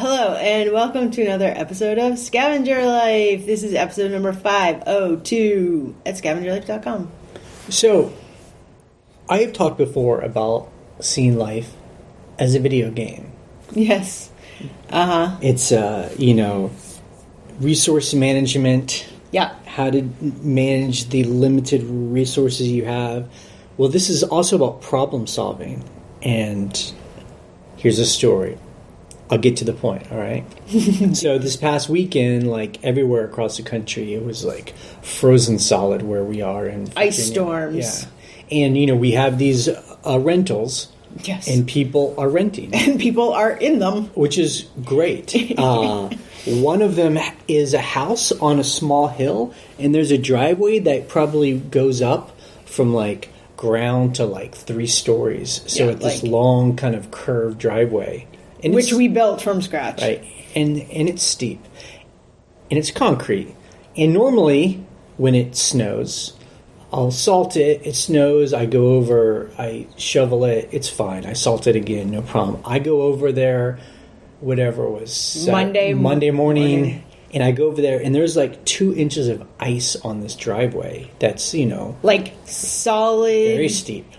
Hello, and welcome to another episode of Scavenger Life. This is episode number 502 at scavengerlife.com. So, I have talked before about seeing life as a video game. Yes. It's, resource management. Yeah. How to manage the limited resources you have. Well, this is also about problem solving. And here's a story. I'll get to the point, all right? So this past weekend, like everywhere across the country, it was like frozen solid where we are in Virginia. Ice storms. Yeah. And, we have these rentals. Yes. And people are renting. And people are in them. Which is great. One of them is a house on a small hill, and there's a driveway that probably goes up from like ground to like 3 stories. So it's this long kind of curved driveway. And which we built from scratch. Right. And it's steep. And it's concrete. And normally, when it snows, I'll salt it. It snows. I go over. I shovel it. It's fine. I salt it again. No problem. I go over there, whatever it was. Monday morning. And I go over there, and there's like 2 inches of ice on this driveway. That's, like solid. Very steep.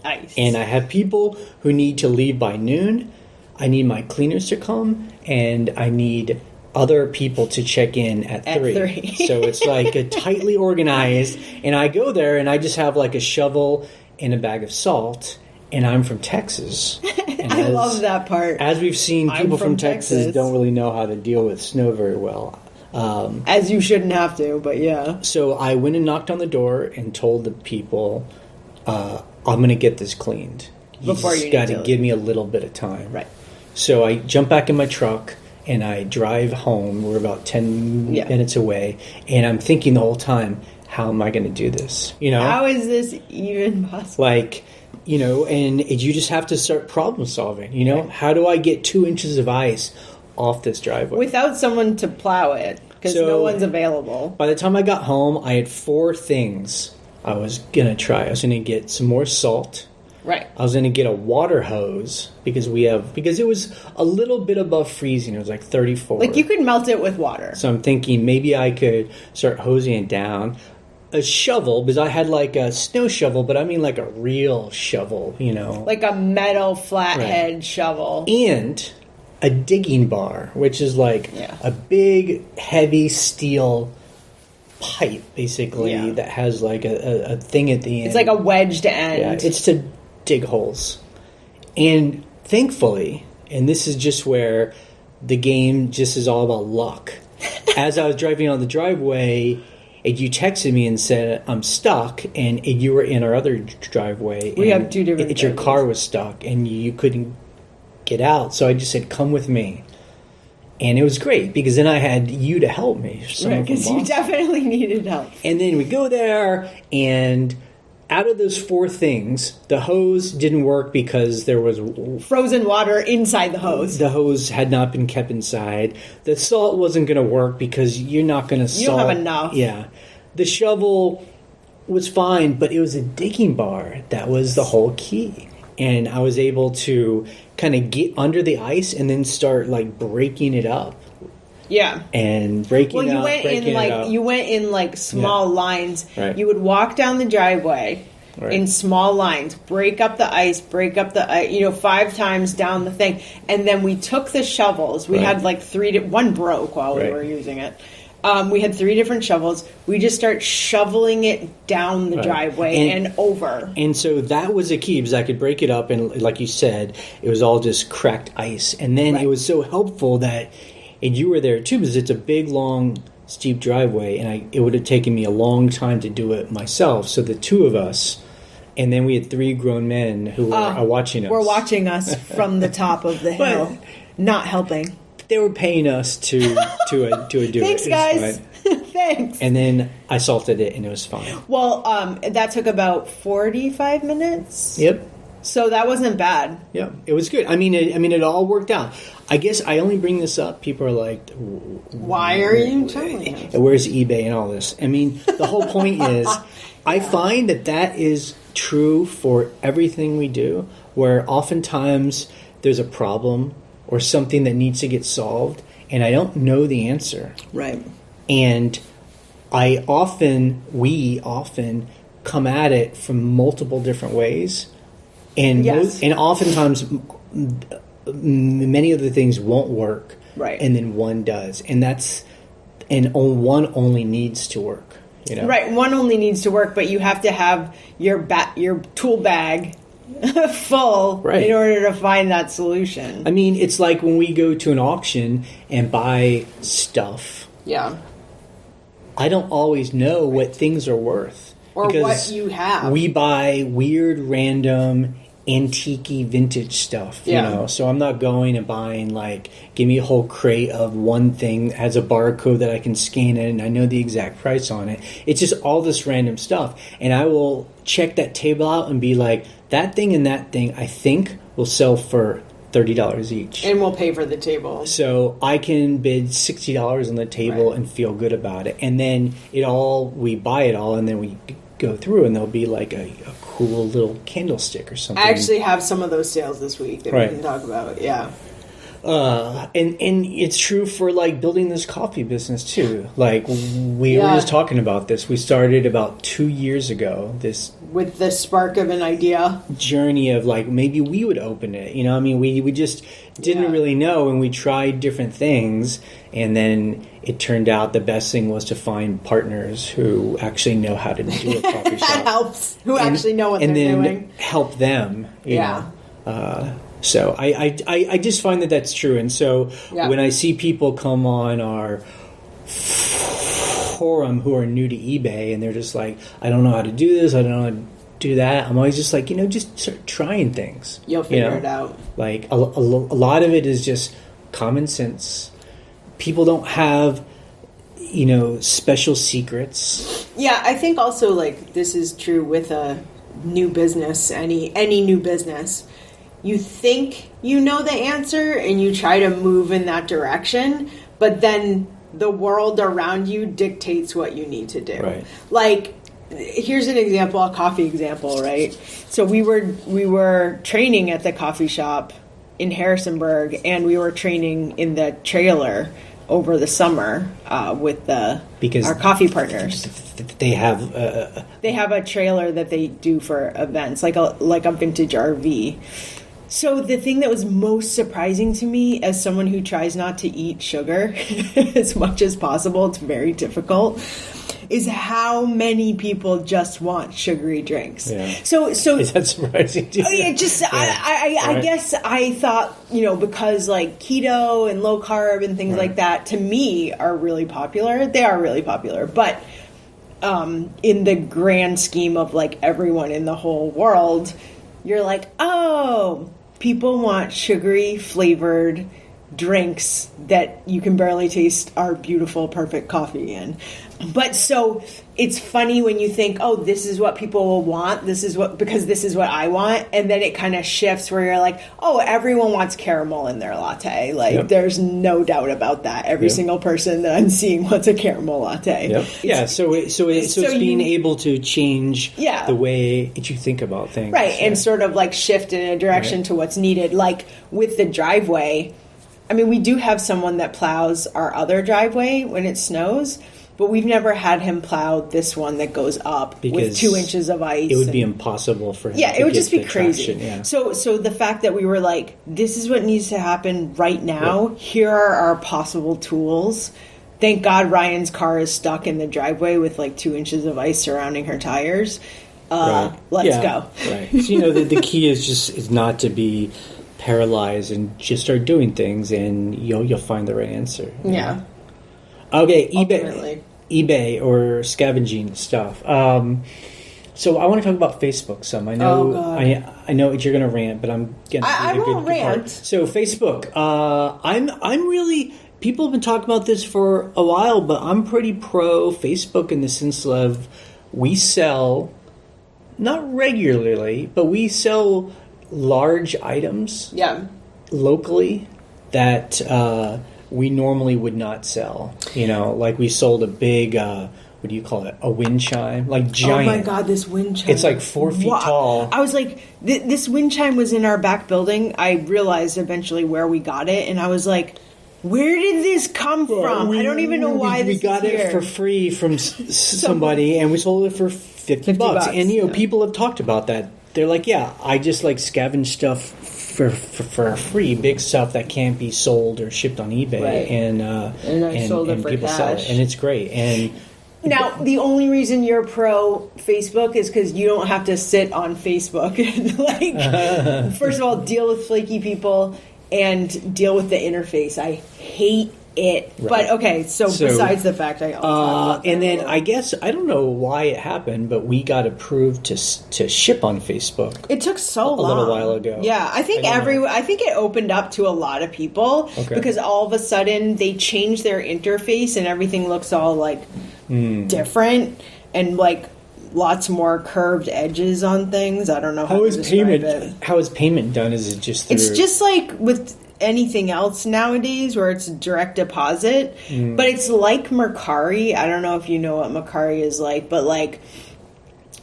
Ice. And I have people who need to leave by noon. I need my cleaners to come, and I need other people to check in at 3. So it's like a tightly organized, and I go there, and I just have like a shovel and a bag of salt, and I'm from Texas. And I love that part. As we've seen, people from Texas don't really know how to deal with snow very well. As you shouldn't have to, but yeah. So I went and knocked on the door and told the people, I'm going to get this cleaned. You just got to give me a little bit of time. Right. So I jump back in my truck and I drive home. We're about 10 minutes away. And I'm thinking the whole time, how am I going to do this? How is this even possible? And you just have to start problem solving. Right. How do I get 2 inches of ice off this driveway? Without someone to plow it, because no one's available. By the time I got home, I had 4 things I was going to try. I was going to get some more salt. Right. I was going to get a water hose because it was a little bit above freezing. It was like 34. Like you could melt it with water. So I'm thinking maybe I could start hosing it down. A shovel, because I had like a snow shovel, but I mean like a real shovel, Like a metal flathead shovel. And a digging bar, which is like a big, heavy steel pipe, basically, that has like a thing at the end. It's like a wedged end. Yeah, it's to dig holes. And thankfully, and this is just where the game just is all about luck. As I was driving on the driveway, you texted me and said, I'm stuck, and you were in our other driveway. We have 2 different driveways. Your car was stuck, and you couldn't get out. So I just said, come with me. And it was great, because then I had you to help me. Right, because you definitely needed help. And then we go there, and out of those 4 things, the hose didn't work because there was frozen water inside the hose. The hose had not been kept inside. The salt wasn't going to work because you're not going to salt. You don't have enough. Yeah. The shovel was fine, but it was a digging bar that was the whole key. And I was able to kind of get under the ice and then start like breaking it up. Yeah. And breaking it up. You went in like small lines. Right. You would walk down the driveway in small lines, break up the ice, 5 times down the thing. And then we took the shovels. We had like 3, one broke while we were using it. We had 3 different shovels. We just start shoveling it down the driveway and over. And so that was a key, because I could break it up, and like you said, it was all just cracked ice. And then it was so helpful that, and you were there too, because it's a big, long, steep driveway, and it would have taken me a long time to do it myself. So the 2 of us, and then we had 3 grown men who were watching us. Were watching us from the top of the hill, not helping. They were paying us to do it. Thanks, guys. Thanks. And then I salted it, and it was fine. Well, that took about 45 minutes. Yep. So that wasn't bad. Yeah, it was good. I mean, it all worked out. I guess I only bring this up. People are like, "Why are you telling us? Where's eBay and all this?" I mean, the whole point is, I find that is true for everything we do. Where oftentimes there's a problem or something that needs to get solved, and I don't know the answer. Right. And we often come at it from multiple different ways, and and oftentimes many of the things won't work, right? And then one does, and one only needs to work. Right, one only needs to work, but you have to have your tool bag full in order to find that solution. I mean, it's like when we go to an auction and buy stuff. Yeah. I don't always know what things are worth. Or what you have. We buy weird, random, antique-y vintage stuff, so I'm not going and buying give me a whole crate of one thing that has a barcode that I can scan it and I know the exact price on it. It's just all this random stuff, and I will check that table out and be like, that thing and that thing I think will sell for $30 each, and we'll pay for the table, so I can bid $60 on the table and feel good about it. And then we buy it all, and then we go through, and there'll be a cool little candlestick or something. I actually have some of those sales this week that we can talk about. Yeah. And it's true for building this coffee business too. We were just talking about this. We started about 2 years ago. This with the spark of an idea journey of maybe we would open it. We just didn't really know, and we tried different things, and then it turned out the best thing was to find partners who actually know how to do a coffee shop. That helps. Who actually know what they're doing. And then help them. You know. So I just find that that's true. And so when I see people come on our forum who are new to eBay and they're just like, I don't know how to do this, I don't know how to do that, I'm always just like, just start trying things. You'll figure it out. A lot of it is just common sense. People don't have, special secrets. Yeah, I think also this is true with a new business, any new business. You think you know the answer and you try to move in that direction, but then the world around you dictates what you need to do. Right. Here's an example, a coffee example, right? So we were training at the coffee shop in Harrisonburg, and we were training in the trailer over the summer with our coffee partners. They have a trailer that they do for events, like a vintage RV. So the thing that was most surprising to me, as someone who tries not to eat sugar as much as possible, it's very difficult, is how many people just want sugary drinks. Yeah. So is that surprising to you? I guess I thought, because keto and low carb and things like that, to me, are really popular. They are really popular, but in the grand scheme of everyone in the whole world, you're like, oh, people want sugary flavored drinks that you can barely taste our beautiful, perfect coffee in. But so it's funny when you think, oh, this is what people will want. Because this is what I want. And then it kind of shifts where you're like, oh, everyone wants caramel in their latte. There's no doubt about that. Every single person that I'm seeing wants a caramel latte. Yep. So it's being able to change the way that you think about things. Right. And sort of shift in a direction to what's needed. With the driveway, I mean, we do have someone that plows our other driveway when it snows, but we've never had him plow this one that goes up with 2 inches of ice. It would be impossible for him to it would just be crazy. Traction, So the fact that we were like, this is what needs to happen right now. Yep. Here are our possible tools. Thank God Ryan's car is stuck in the driveway with 2 inches of ice surrounding her tires. Let's go. Right. So, the key is not to be paralyzed and just start doing things, and you'll find the right answer. Yeah. Okay, Ultimately. eBay or scavenging stuff. So I want to talk about Facebook some. I know. I know you're going to rant, but I'm getting. I won't rant. Part. So Facebook. I'm really. People have been talking about this for a while, but I'm pretty pro Facebook in the sense of we sell, not regularly, but we sell large items locally that we normally would not sell. We sold a big what do you call it? A wind chime, like giant. Oh my God, this wind chime! It's like 4 feet tall. I was like, this wind chime was in our back building. I realized eventually where we got it, and I was like, where did this come from? I don't even know why we got it for free from somebody, and we sold it for $50. And people have talked about that. They're like, yeah, I just like scavenge stuff for free, big stuff that can't be sold or shipped on eBay, right. and I sold it for people cash. sell it, and it's great. And now, the only reason you're pro Facebook is because you don't have to sit on Facebook and, like, first of all, deal with flaky people and deal with the interface. I hate it. Right. But, okay, so besides the fact and then I guess, I don't know why it happened, but we got approved to ship on Facebook. It took so long. A little while ago. Yeah, I think I think it opened up to a lot of people because all of a sudden they changed their interface and everything looks all, like, different and like lots more curved edges on things. I don't know how to describe it. How is payment done? Is it just through... It's just like with anything else nowadays where it's direct deposit, but it's like Mercari. I don't know if you know what Mercari is like, but like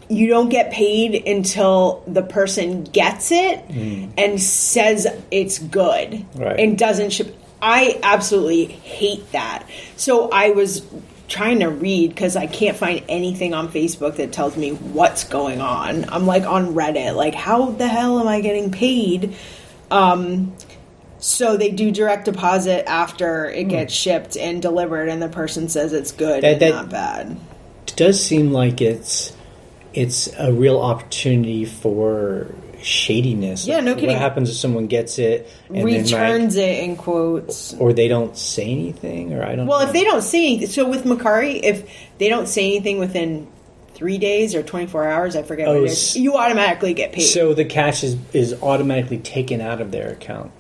you don't get paid until the person gets it and says it's good and doesn't ship. I absolutely hate that. So I was trying to read because I can't find anything on Facebook that tells me what's going on. I'm like on Reddit, like how the hell am I getting paid? So they do direct deposit after it gets shipped and delivered, and the person says it's good and not bad. It does seem like it's a real opportunity for shadiness. Yeah, no kidding. What happens if someone gets it and returns it in quotes, or they don't say anything, or I don't know. Well, if they don't say anything, so with Mercari, if they don't say anything within 3 days or 24 hours, I forget what it is, you automatically get paid. So the cash is automatically taken out of their account.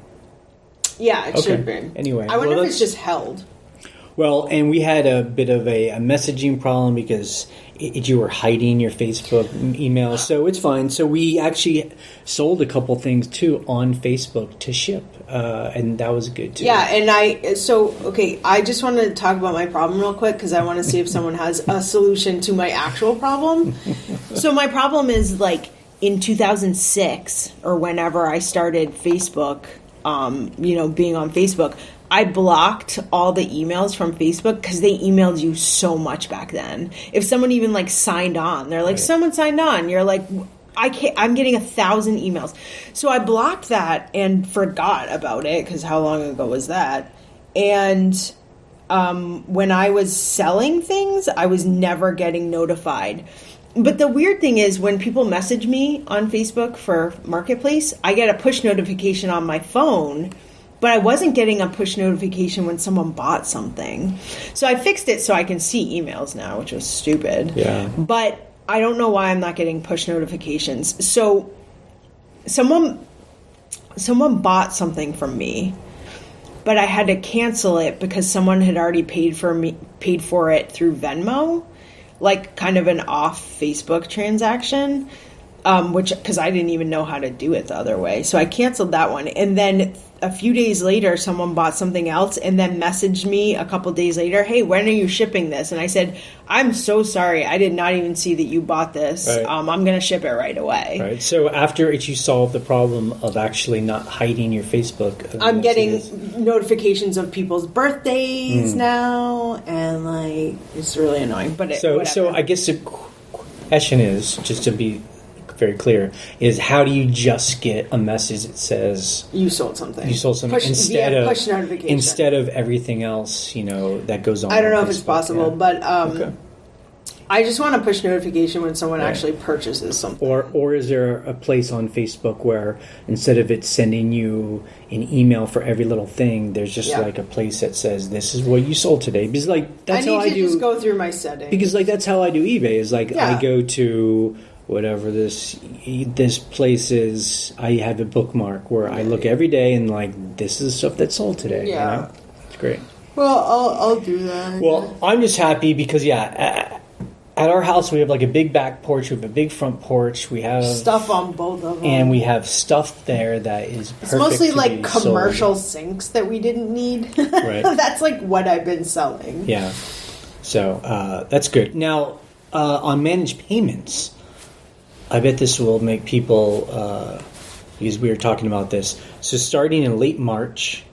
Yeah, it should be. Anyway, I wonder if it's just held. Well, and we had a bit of a messaging problem because you were hiding your Facebook email, so it's fine. So we actually sold a couple things too on Facebook to ship, and that was good too. Yeah, and I just want to talk about my problem real quick because I want to see if someone has a solution to my actual problem. So my problem is like in 2006 or whenever I started Facebook, being on Facebook, I blocked all the emails from Facebook because they emailed you so much back then. If someone even like signed on, they're like, someone signed on. You're like, I'm getting 1,000 emails. So I blocked that and forgot about it because how long ago was that? And when I was selling things, I was never getting notified. But the weird thing is when people message me on Facebook for Marketplace, I get a push notification on my phone, but I wasn't getting a push notification when someone bought something. So I fixed it so I can see emails now, which was stupid. Yeah. But I don't know why I'm not getting push notifications. So someone bought something from me, but I had to cancel it because someone had already paid for it through Venmo, like kind of an off Facebook transaction, because I didn't even know how to do it the other way. So I canceled that one. And then a few days later, someone bought something else and then messaged me a couple days later, hey, when are you shipping this? And I said, I'm so sorry. I did not even see that you bought this. Right. I'm going to ship it right away. Right. So after you solved the problem of actually not hiding your Facebook, I'm getting notifications of people's birthdays now, and like it's really annoying. But so I guess the question is, just to be very clear, is how do you just get a message that says you sold something instead of push notification, instead of everything else that goes on? I don't know if it's possible, but I just want a push notification when someone actually purchases something. Or is there a place on Facebook where instead of it sending you an email for every little thing, there's just like a place that says this is what you sold today? Because like that's how I do. I need to just go through my settings. Because like that's how I do eBay. Is like I go to whatever this place is, I have a bookmark where I look every day and like this is stuff that's sold today. Yeah, it's great. Well, I'll do that. Well, I'm just happy because at our house we have like a big back porch, we have a big front porch, we have stuff on both of them, and we have stuff there that is perfect. It's mostly like commercial sinks that we didn't need. Right. That's like what I've been selling. Yeah. So that's good. Now, on managed payments, I bet this will make people, because we were talking about this. So starting in late March,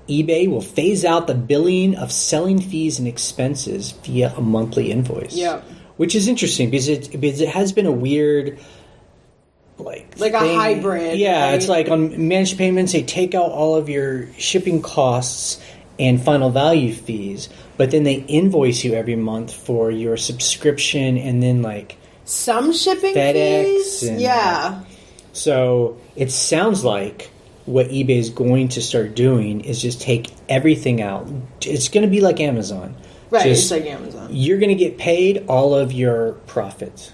eBay will phase out the billing of selling fees and expenses via a monthly invoice. Yeah. Which is interesting because it has been a weird... Like thing. A hybrid. Yeah, right? It's like on managed payments, they take out all of your shipping costs and final value fees, but then they invoice you every month for your subscription and then like some shipping FedEx fees. Yeah. So it sounds like what eBay is going to start doing is just take everything out. It's going to be like Amazon. Right, it's like Amazon. You're going to get paid all of your profits.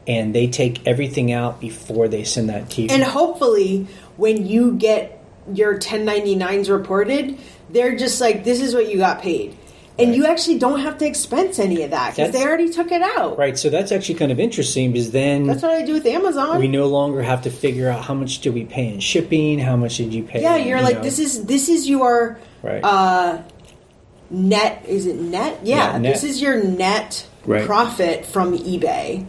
And they take everything out before they send that to you. And hopefully, when you get your 1099s reported, they're just like, this is what you got paid. And you actually don't have to expense any of that because they already took it out. Right, so that's actually kind of interesting because then... That's what I do with Amazon. We no longer have to figure out how much did we pay in shipping, how much did you pay... Yeah, you're like, this is your net... Is it net? Yeah, net. This is your net profit from eBay.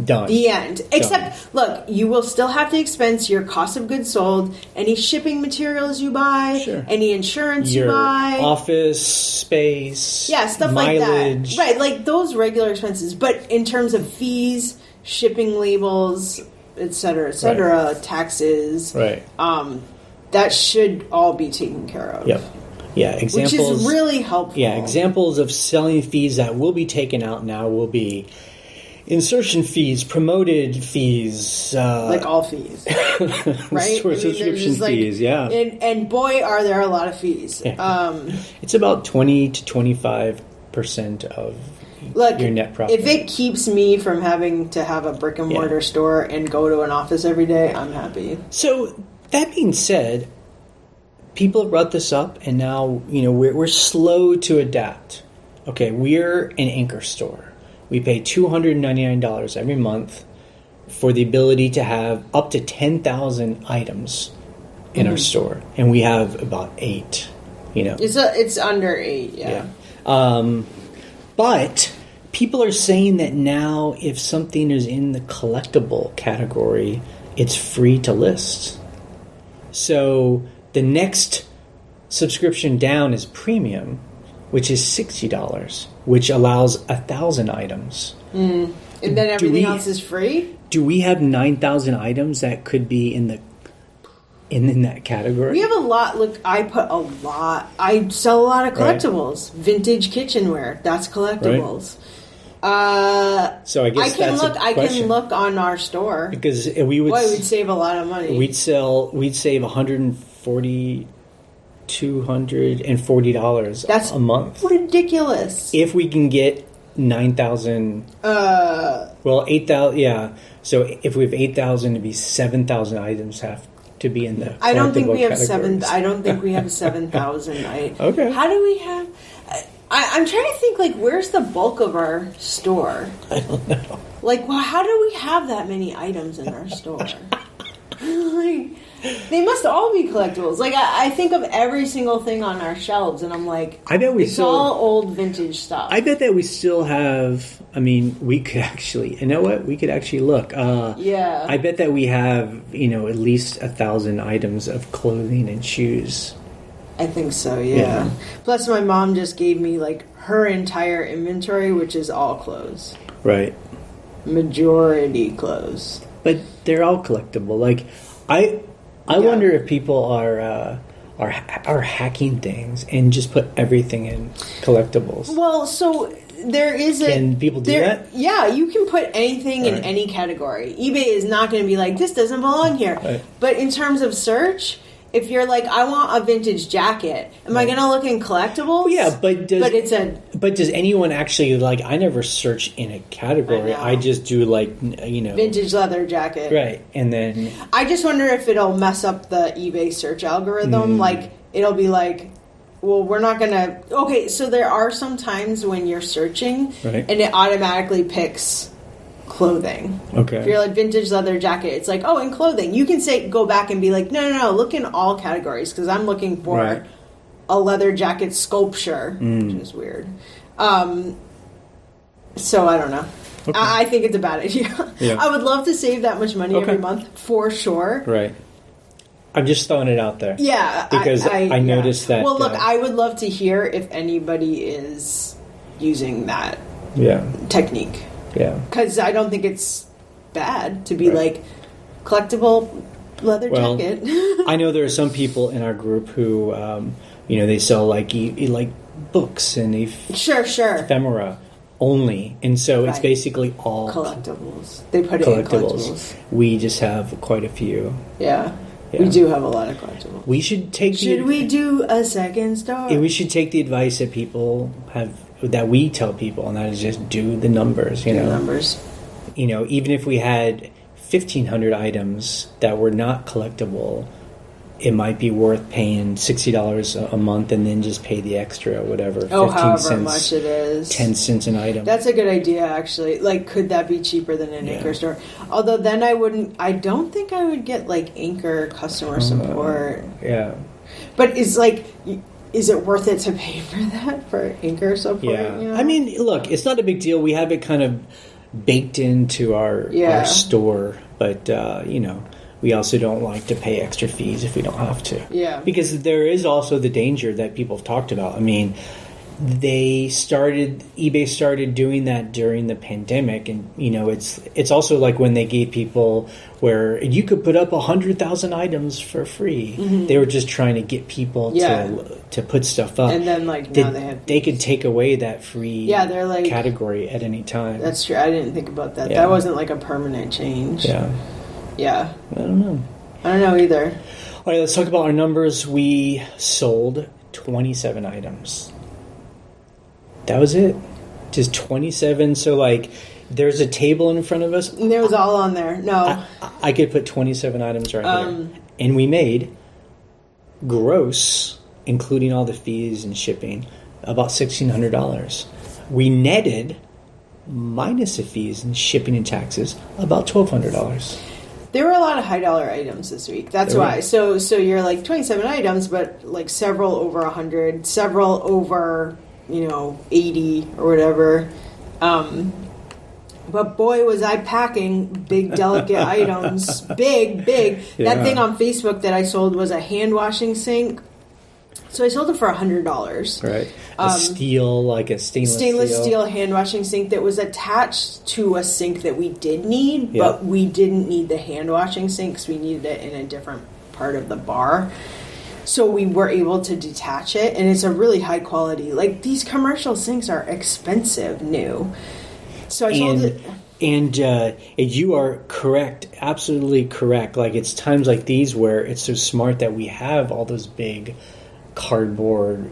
Done. The end. Except, look, you will still have to expense your cost of goods sold, any shipping materials you buy, any insurance you buy. Office space. Yeah, stuff mileage. like that. Right, like those regular expenses. But in terms of fees, shipping labels, et cetera, taxes, that should all be taken care of. Yep. Yeah, examples. Which is really helpful. Yeah, examples of selling fees that will be taken out now will be... insertion fees, promoted fees, like all fees, right? Subscription fees, and boy, are there a lot of fees. Yeah. It's about 20 to 25% of your net profit. If it keeps me from having to have a brick and mortar store and go to an office every day, I'm happy. So that being said, people have brought this up, and now we're slow to adapt. Okay, we're an anchor store. We pay $299 every month for the ability to have up to 10,000 items in our store, and we have about 8. It's under 8. Yeah. But people are saying that now, if something is in the collectible category, it's free to list. So the next subscription down is premium, which is $60, which allows 1,000 items. And then everything else is free? Do we have 9,000 items that could be in that category? We have a lot. Look, I sell a lot of collectibles. Right. Vintage kitchenware, that's collectibles. Right. So I guess I can look on our store. Because we'd save a lot of money. We'd save $240 a month. Ridiculous. If we can get 9,000... 8,000... Yeah. So if we have 8,000, it'd be 7,000 items have to be in the... I don't think we have 7,000 items. Okay. How do we have... I'm trying to think, where's the bulk of our store? I don't know. How do we have that many items in our store? They must all be collectibles. I think of every single thing on our shelves, and I'm like, it's all old vintage stuff. I bet that we still have. I mean, we could actually. You know what? We could actually look. I bet that we have. At least 1,000 items of clothing and shoes. I think so. Yeah. Plus, my mom just gave me her entire inventory, which is all clothes. Right. Majority clothes. But they're all collectible. I wonder if people are hacking things and just put everything in collectibles. Well, so there is Can people do that? Yeah, you can put anything in any category. eBay is not going to be like, this doesn't belong here. Right. But in terms of search, if you're like, I want a vintage jacket, am I going to look in collectibles? Yeah, but does anyone actually I never search in a category. I just do vintage leather jacket. Right. And then I just wonder if it'll mess up the eBay search algorithm. It'll be well, we're not going to... Okay, so there are some times when you're searching and it automatically picks clothing. Okay. If you're vintage leather jacket, it's in clothing. You can go back and be no, look in all categories because I'm looking for a leather jacket sculpture, which is weird. So I don't know. Okay. I think it's a bad idea. Yeah. I would love to save that much money every month, for sure. Right. I'm just throwing it out there. Yeah. Because I noticed that... Well, look, I would love to hear if anybody is using that technique. Yeah. Because I don't think it's bad to be like, collectible leather jacket. I know there are some people in our group who, they sell like books and ephemera only, and so it's basically all collectibles. They put it in collectibles. We just have quite a few. Yeah. We do have a lot of collectibles. We should take. Should we do a second store? We should take the advice that people have, that we tell people, and that is just do the numbers. You know, numbers. Even if we had 1,500 items that were not collectible, it might be worth paying $60 a month and then just pay the extra, whatever, 15 however cents, much it is. 10 cents an item. That's a good idea, actually. Like, could that be cheaper than an Anchor store? Although then I don't think I would get, like, Anchor customer support. Yeah. But is it worth it to pay for that, for Anchor support? Yeah. I mean, look, it's not a big deal. We have it kind of baked into our store, but, we also don't like to pay extra fees if we don't have to. Yeah. Because there is also the danger that people have talked about. I mean, eBay started doing that during the pandemic, and it's also like when they gave people where you could put up 100,000 items for free. Mm-hmm. They were just trying to get people to put stuff up, and then now they could take away that free category at any time. That's true. I didn't think about that. That wasn't like a permanent change. Yeah. I don't know either. All right, let's talk about our numbers. We sold 27 items. That was it. Just 27. So, there's a table in front of us. And it was all on there. No. I could put 27 items right there. And we made gross, including all the fees and shipping, about $1,600. We netted, minus the fees and shipping and taxes, about $1,200. There were a lot of high dollar items this week. That's why. So you're 27 items, but several over 100, several over 80 or whatever. But boy, was I packing big, delicate items. Big. That thing on Facebook that I sold was a hand washing sink. So I sold it for $100. Right. A stainless steel hand washing sink that was attached to a sink that we did need, but we didn't need the hand washing sink because we needed it in a different part of the bar. So we were able to detach it, and it's a really high quality. These commercial sinks are expensive new. So I sold it. And you are correct, absolutely correct. It's times like these where it's so smart that we have all those big cardboard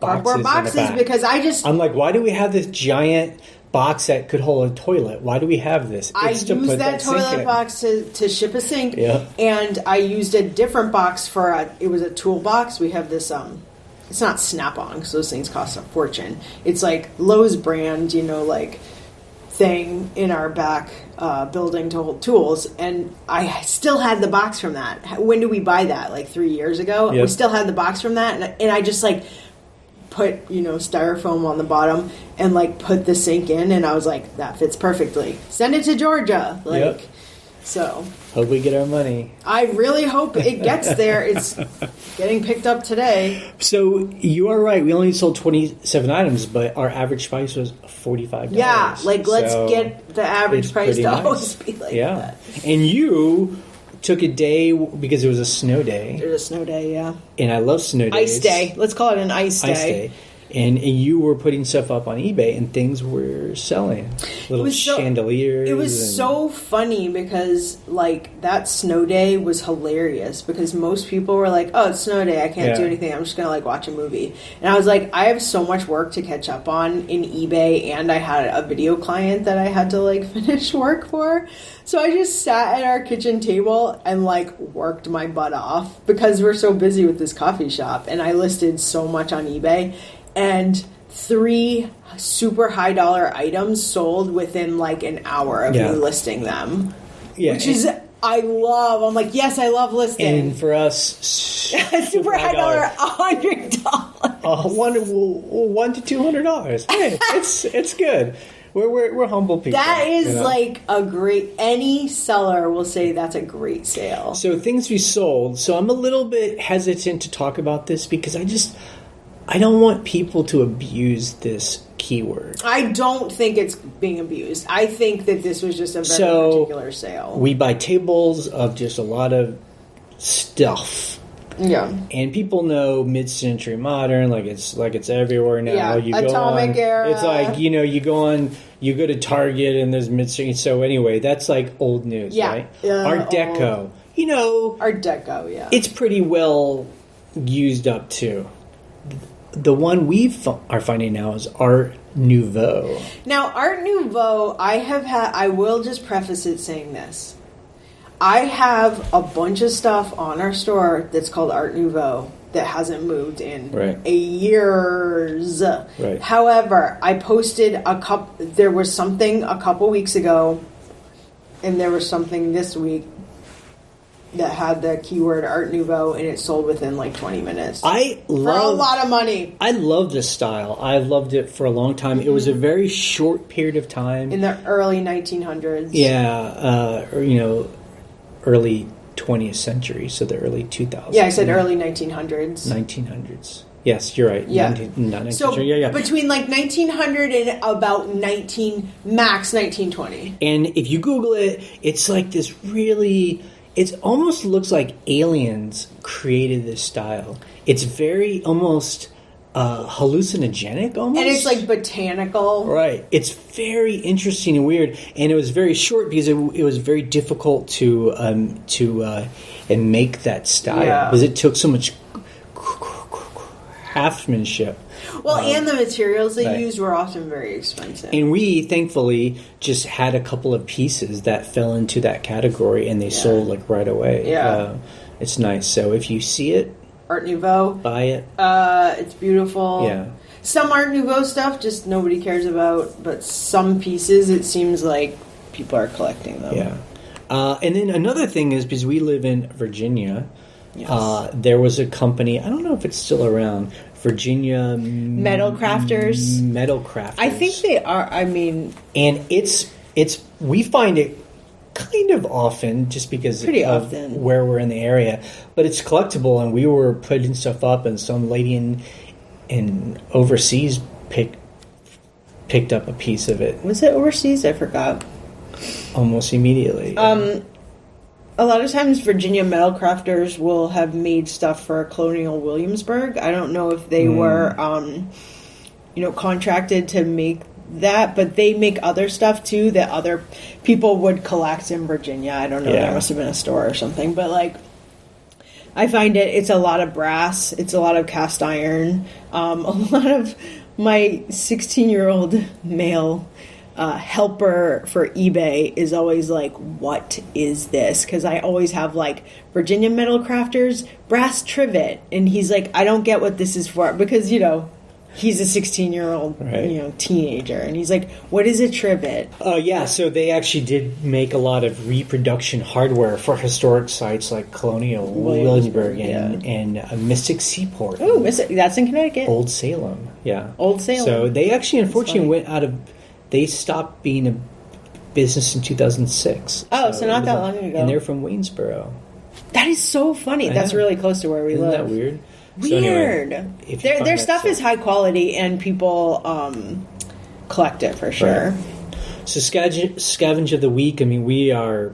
boxes because I'm like, why do we have this giant box that could hold a toilet? Why do we have this? I used that toilet box to ship a sink, and I used a different box it was a tool box. We have this it's not Snap-on because those things cost a fortune. It's Lowe's brand, thing in our back building to hold tools, and I still had the box from that. When did we buy that? 3 years ago. We still had the box from that, and I just put styrofoam on the bottom and put the sink in, and I was like, that fits perfectly. Send it to Georgia. So hope we get our money. I really hope it gets there. It's getting picked up today. So you are right. We only sold 27 items, but our average price was $45. Yeah, let's get the average price to always be that. And you took a day because it was a snow day. It was a snow day, yeah. And I love snow days. Ice day. Let's call it an ice day. And you were putting stuff up on eBay, and things were selling. Little chandeliers. It was so funny because, that snow day was hilarious because most people were like, oh, it's snow day. I can't do anything. I'm just going to, watch a movie. And I was like, I have so much work to catch up on in eBay, and I had a video client that I had to, finish work for. So I just sat at our kitchen table and, worked my butt off because we're so busy with this coffee shop. And I listed so much on eBay. And 3 super high dollar items sold within an hour of me listing them. Yeah, which is I'm like, yes, I love listing. And for us, super high dollar, $100. $100 to $200. Hey, it's good. We're humble people. That is like a great. Any seller will say that's a great sale. So things we sold. So I'm a little bit hesitant to talk about this because I don't want people to abuse this keyword. I don't think it's being abused. I think that this was just a very particular sale. We buy tables of just a lot of stuff. Yeah. And people know mid-century modern, like it's everywhere now. Yeah, you Atomic era. It's like, you go to Target and there's mid-century. So anyway, that's like old news, right? Art Deco. Art Deco, yeah. It's pretty well used up too. The one we are finding now is Art Nouveau. Now, Art Nouveau, I will just preface it saying this. I have a bunch of stuff on our store that's called Art Nouveau that hasn't moved in years. Right. However, I posted there was something a couple weeks ago, and there was something this week that had the keyword Art Nouveau, and it sold within like 20 minutes. For a lot of money. I love this style. I've loved it for a long time. Mm-hmm. It was a very short period of time. In the early 1900s. Yeah, early 20th century, so the early 2000s. Yeah, I said early 1900s. 1900s. Yes, you're right. Yeah. So between like 1900 and about 1920. And if you Google it, it's like this really... It almost looks like aliens created this style. It's very almost hallucinogenic almost. And it's like botanical. Right. It's very interesting and weird. And it was very short because it was very difficult to make that style. Because it took so much craftsmanship. Well, and the materials they used were often very expensive. And we, thankfully, just had a couple of pieces that fell into that category, and they sold like right away. Yeah. It's nice. So if you see it, Art Nouveau, buy it. It's beautiful. Yeah. Some Art Nouveau stuff just nobody cares about, but some pieces it seems like people are collecting them. Yeah. And then another thing is, because we live in Virginia, there was a company, I don't know if it's still around, Virginia Metal Crafters. I think they are. I mean, and it's we find it kind of often just because of where we're in the area, but it's collectible, and we were putting stuff up, and some lady in overseas picked up a piece of it. Was it overseas? I forgot. Almost immediately. A lot of times Virginia Metal Crafters will have made stuff for Colonial Williamsburg. I don't know if they were, contracted to make that, but they make other stuff too that other people would collect in Virginia. I don't know. There must have been a store or something, but like, I find it's a lot of brass. It's a lot of cast iron. A lot of my 16-year-old male helper for eBay is always like, what is this? Because I always have like Virginia Metal Crafters brass trivet, and he's like, I don't get what this is for, because he's a 16-year-old teenager, and he's like, what is a trivet? So they actually did make a lot of reproduction hardware for historic sites like Colonial Williamsburg and Mystic Seaport. Oh, that's in Connecticut. Old Salem. Old Salem. So they actually unfortunately they stopped being a business in 2006. Oh, so not that long ago. And they're from Waynesboro. That is so funny. That's really close to where we live. Isn't that weird? Weird. So anyway, their stuff is high quality, and people collect it for sure. Right. So Scavenge of the Week, I mean, we are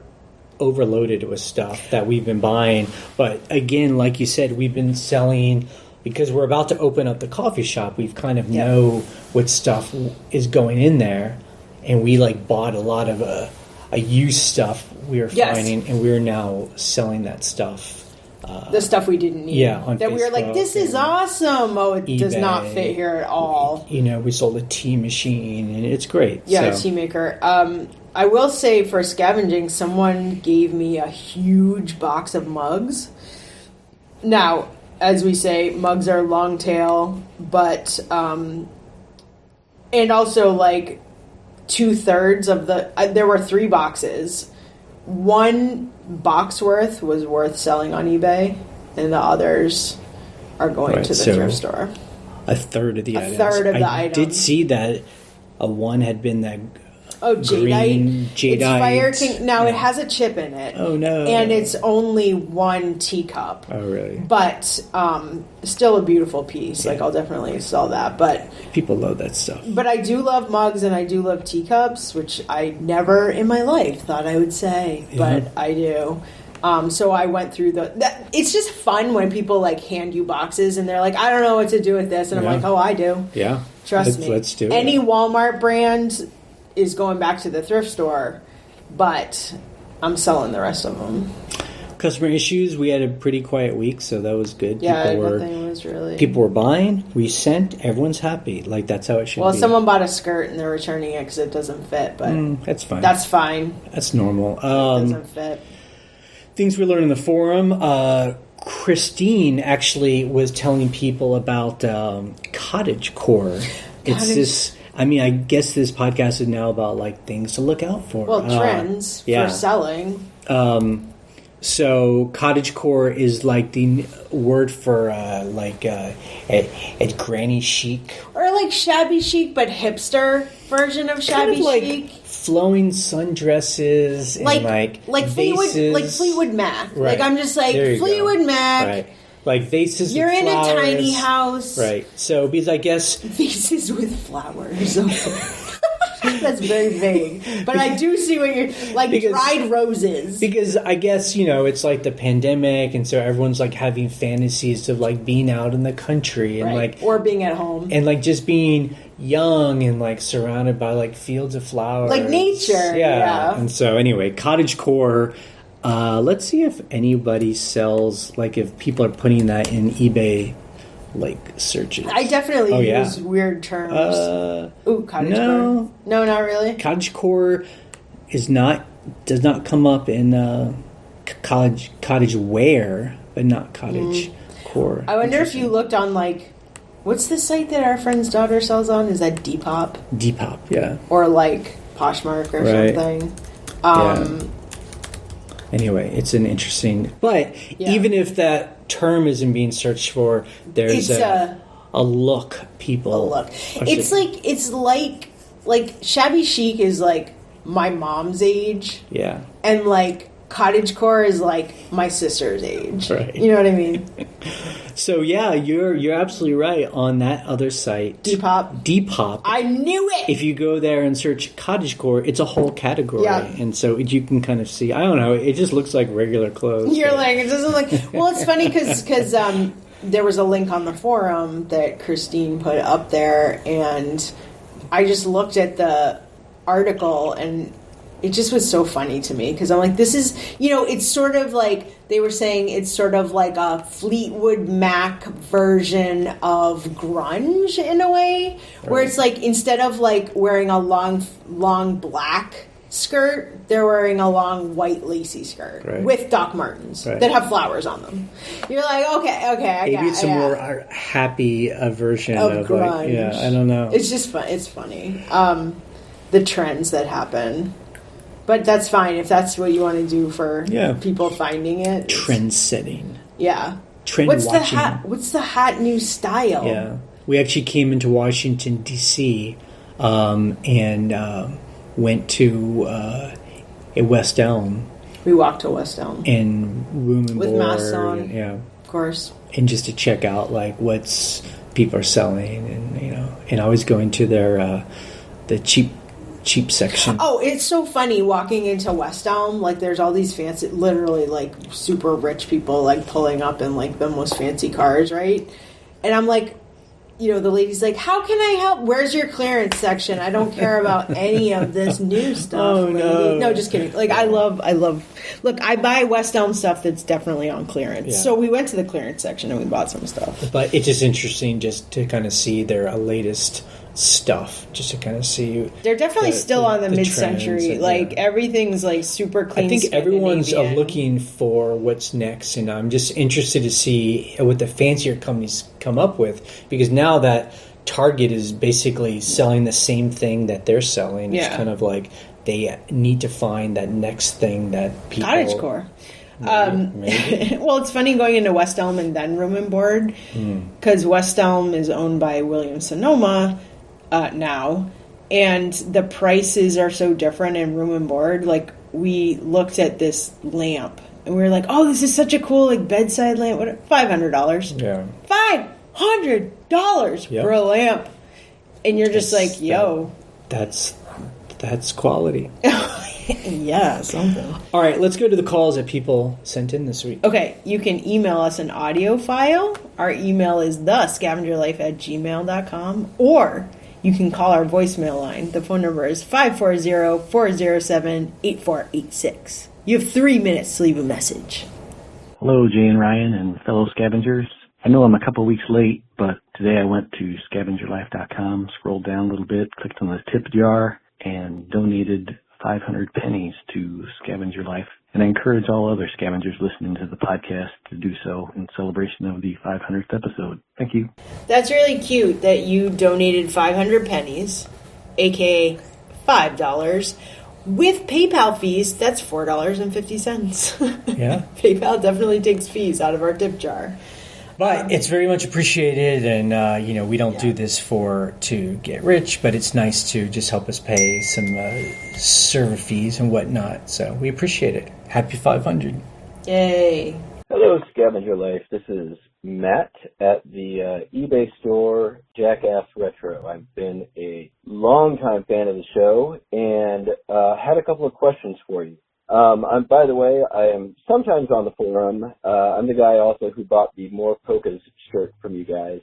overloaded with stuff that we've been buying. But again, like you said, we've been selling... Because we're about to open up the coffee shop, we've kind of know what stuff is going in there, and we bought a lot of a used stuff we were finding, and we're now selling that stuff. The stuff we didn't need. Yeah, on that Facebook, we were like, this is awesome. Oh, it does not fit here at all. We sold a tea machine, and it's great. Yeah, a tea maker. I will say, for scavenging, someone gave me a huge box of mugs. Now, as we say, mugs are long tail, but and also 2/3 of the there were 3 boxes. one box worth was worth selling on eBay, and the others are going to the thrift store. A third of the items. I did see that one had been that jadeite. Jadeite. It's Fire King. Now, it has a chip in it. Oh, no. And it's only one teacup. Oh, really? But still a beautiful piece. Yeah. Like, I'll definitely sell that. But people love that stuff. But I do love mugs and I do love teacups, which I never in my life thought I would say. Yeah. But I do. So I went through it's just fun when people like hand you boxes and they're like, I don't know what to do with this. And I'm like, oh, I do. Yeah. Trust me. Let's do it. Any Walmart brand is going back to the thrift store, but I'm selling the rest of them. Customer issues, we had a pretty quiet week, so that was good. Yeah, nothing was really... People were buying, we sent, everyone's happy. Like, that's how it should be. Well, someone bought a skirt and they're returning it because it doesn't fit, but... that's fine. That's fine. That's normal. It doesn't fit. Things we learned in the forum. Christine actually was telling people about cottage core. It's this... I mean, I guess this podcast is now about, like, things to look out for. Well, trends for selling. So, cottagecore is, like, the word for, a granny chic. Or, like, shabby chic, but hipster version of shabby kind of like chic. Flowing sundresses and, like Fleetwood Mac. Right. Like, I'm just like, Fleetwood Mac. Right. Like vases You're with flowers. You're in a tiny house. Right. So, because I guess... Vases with flowers. That's very vague. But I do see what you're... Like, dried roses. Because I guess, it's like the pandemic, and so everyone's, like, having fantasies of, like, being out in the country. And like or being at home. And, like, just being young and, like, surrounded by, like, fields of flowers. Like nature. Yeah. And so, anyway, cottagecore... let's see if anybody sells, like if people are putting that in eBay, like searches. I definitely use weird terms. Cottagecore. No, not really. Cottagecore does not come up in cottage wear, but not cottage core. I wonder if you looked on like, what's the site that our friend's daughter sells on? Is that Depop? Depop, yeah. Or like Poshmark or something. Anyway, it's an interesting... But even if that term isn't being searched for, there's a look people... A look. It's like shabby chic is like my mom's age. Yeah. And like cottagecore is like my sister's age. Right. You know what I mean? So yeah, you're absolutely right on that other site. Depop. I knew it! If you go there and search cottagecore, it's a whole category. Yeah. And so you can kind of see, I don't know, it just looks like regular clothes. You're like, it doesn't look... Well, it's funny because there was a link on the forum that Christine put up there, and I just looked at the article, and it just was so funny to me because I'm like, this is, it's sort of like, they were saying it's sort of like a Fleetwood Mac version of grunge in a way, where it's like, instead of like wearing a long black skirt, they're wearing a long white lacy skirt with Doc Martens that have flowers on them. You're like, okay, I got it. Maybe it's a more happy version of grunge. Like, I don't know. It's just fun. It's funny. The trends that happen. But that's fine if that's what you want to do for people finding it. Trend setting. Yeah. Trend watching. What's the hot new style? Yeah. We actually came into Washington, D.C. And went to a West Elm. We walked to West Elm. And room and with board. masks on. Of course. And just to check out like what's people are selling, and I was going to their the cheap section. Oh, it's so funny walking into West Elm. Like, there's all these fancy, literally, like, super rich people, like, pulling up in, like, the most fancy cars, right? And I'm like, the lady's like, how can I help? Where's your clearance section? I don't care about any of this new stuff. Oh, no. No, just kidding. Like, I love, look, I buy West Elm stuff that's definitely on clearance. Yeah. So we went to the clearance section and we bought some stuff. But it's just interesting just to kind of see their latest stuff, just to kind of see. They're definitely still on the mid-century. Like, everything's like super clean. I think everyone's looking for what's next, and I'm just interested to see what the fancier companies come up with, because now that Target is basically selling the same thing that they're selling, it's kind of like they need to find that next thing that people... Cottagecore. Maybe. Well, it's funny going into West Elm and then Room and Board, because West Elm is owned by Williams-Sonoma now, and the prices are so different in Room and Board. Like, we looked at this lamp, and we were like, oh, this is such a cool, like, bedside lamp. What? $500. Yeah. $500 for a lamp. And you're just like, yo. That's quality. Yeah, something. All right, let's go to the calls that people sent in this week. Okay, you can email us an audio file. Our email is thescavengerlife@gmail.com, or you can call our voicemail line. The phone number is 540-407-8486. You have 3 minutes to leave a message. Hello, Jay and Ryan and fellow scavengers. I know I'm a couple weeks late, but today I went to scavengerlife.com, scrolled down a little bit, clicked on the tip jar, and donated 500 pennies to Scavenger Life. And I encourage all other scavengers listening to the podcast to do so in celebration of the 500th episode. Thank you. That's really cute that you donated 500 pennies, aka $5. With PayPal fees, that's $4.50. Yeah. PayPal definitely takes fees out of our tip jar. But it's very much appreciated, and we don't do this to get rich, but it's nice to just help us pay some server fees and whatnot. So we appreciate it. Happy 500. Yay. Hello, Scavenger Life. This is Matt at the eBay store Jackass Retro. I've been a longtime fan of the show and had a couple of questions for you. By the way, I am sometimes on the forum. I'm the guy also who bought the More Polkas shirt from you guys,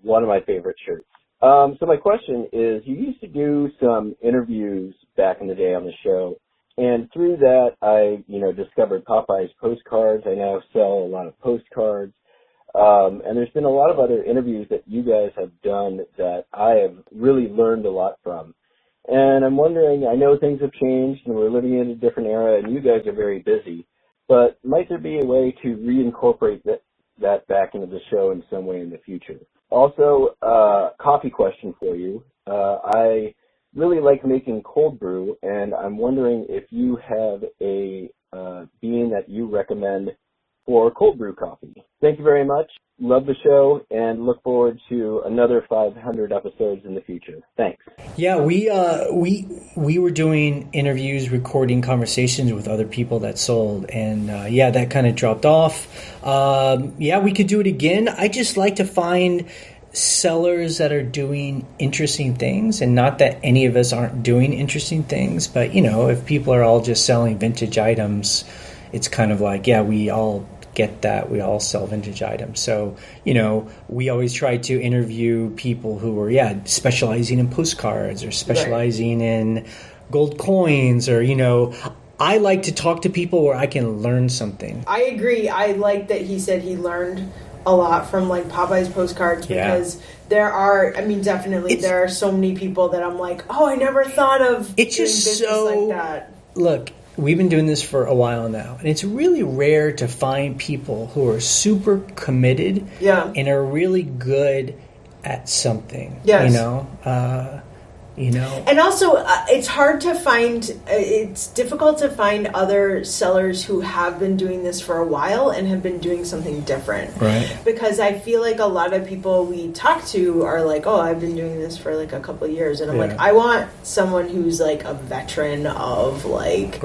one of my favorite shirts. So my question is, you used to do some interviews back in the day on the show, and through that I, discovered Popeye's postcards. I now sell a lot of postcards. And there's been a lot of other interviews that you guys have done that I have really learned a lot from. And I'm wondering, I know things have changed and we're living in a different era and you guys are very busy, but might there be a way to reincorporate that back into the show in some way in the future? Also, coffee question for you. I really like making cold brew, and I'm wondering if you have a bean that you recommend for cold brew coffee. Thank you very much. Love the show and look forward to another 500 episodes in the future. Thanks. Yeah, we were doing interviews, recording conversations with other people that sold, and that kind of dropped off. We could do it again. I just like to find sellers that are doing interesting things, and not that any of us aren't doing interesting things, but if people are all just selling vintage items, it's kind of like, we all get that. We all sell vintage items. So, we always try to interview people who are, specializing in postcards or specializing in gold coins, or, I like to talk to people where I can learn something. I agree. I like that he said he learned a lot from like Popeye's postcards, because there are, definitely there are so many people that I'm like, oh, I never thought of it's doing just business so like that. Look, we've been doing this for a while now, and it's really rare to find people who are super committed and are really good at something. Yes. And also, it's hard to find, it's difficult to find other sellers who have been doing this for a while and have been doing something different. Right. Because I feel like a lot of people we talk to are like, oh, I've been doing this for like a couple of years. And I'm like, I want someone who's like a veteran of like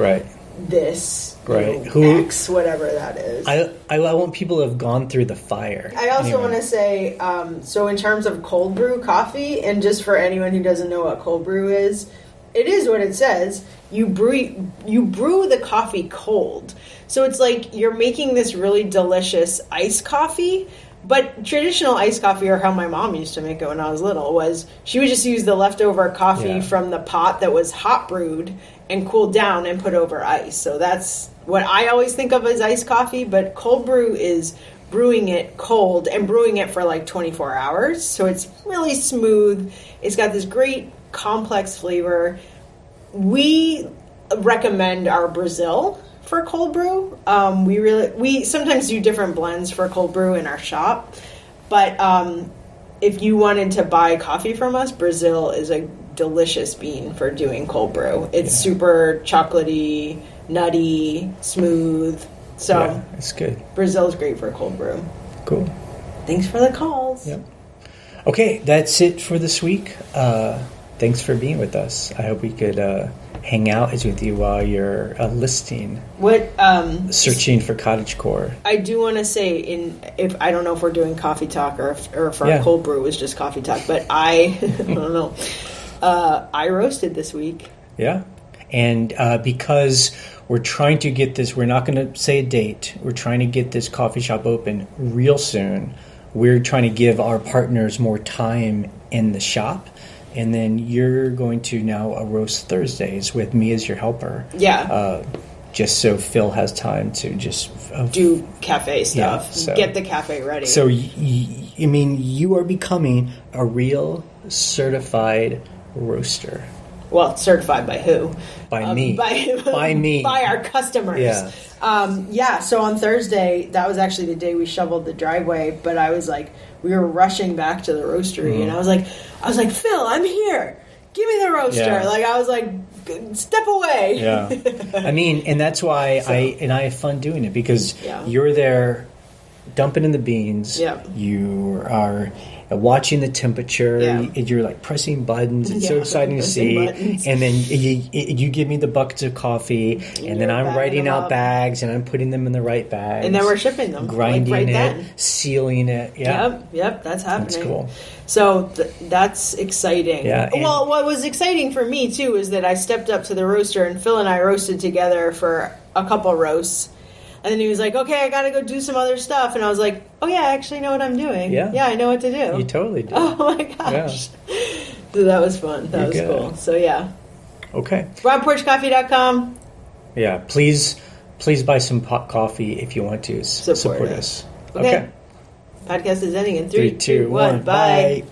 this, X, whatever that is. I want people who have gone through the fire. I also want to say, so in terms of cold brew coffee, and just for anyone who doesn't know what cold brew is, it is what it says. You brew the coffee cold. So it's like you're making this really delicious iced coffee. But traditional iced coffee, or how my mom used to make it when I was little, was she would just use the leftover coffee from the pot that was hot brewed and cooled down and put over ice. So that's what I always think of as iced coffee. But cold brew is brewing it cold and brewing it for like 24 hours. So it's really smooth. It's got this great complex flavor. We recommend our Brazil for cold brew. We sometimes do different blends for cold brew in our shop, but if you wanted to buy coffee from us, Brazil is a delicious bean for doing cold brew. It's super chocolatey, nutty, smooth. So it's good. Brazil's great for cold brew. Cool. Thanks for the calls. Yep. Okay, that's it for this week. Thanks for being with us. I hope we could hang out with you while you're listing. Searching for cottagecore. I do want to say, if I don't know if we're doing coffee talk or if our cold brew was just coffee talk, but I don't know. I roasted this week. Yeah, and because we're trying to get this, we're not going to say a date. We're trying to get this coffee shop open real soon. We're trying to give our partners more time in the shop. And then you're going to now roast Thursdays with me as your helper. Yeah. Just so Phil has time to just... do cafe stuff. Yeah, so, get the cafe ready. So, you are becoming a real certified roaster. Well, certified by who? By me. By me. By our customers. Yeah. So on Thursday, that was actually the day we shoveled the driveway, but I was like, we were rushing back to the roastery, and I was like, Phil, I'm here. Give me the roaster. Yeah. Like, I was like, step away. Yeah. And that's why I have fun doing it, because you're there dumping in the beans. Yeah. You are watching the temperature. Yeah. You're like pressing buttons. It's so exciting to see. Buttons. And then you give me the buckets of coffee, and then I'm writing out bags, and I'm putting them in the right bags. And then we're shipping them. Grinding it, sealing it. Yeah. Yep, that's happening. That's cool. So that's exciting. Yeah. Well, what was exciting for me, too, is that I stepped up to the roaster, and Phil and I roasted together for a couple roasts. And then he was like, okay, I got to go do some other stuff. And I was like, oh, yeah, I actually know what I'm doing. Yeah. Yeah, I know what to do. You totally do. Oh, my gosh. Yeah. So that was fun. That was cool. So, yeah. Okay. FrontPorchCoffee.com. Yeah, please buy some coffee if you want to. Support us. Okay. Podcast is ending in 3, 2, 1. Bye.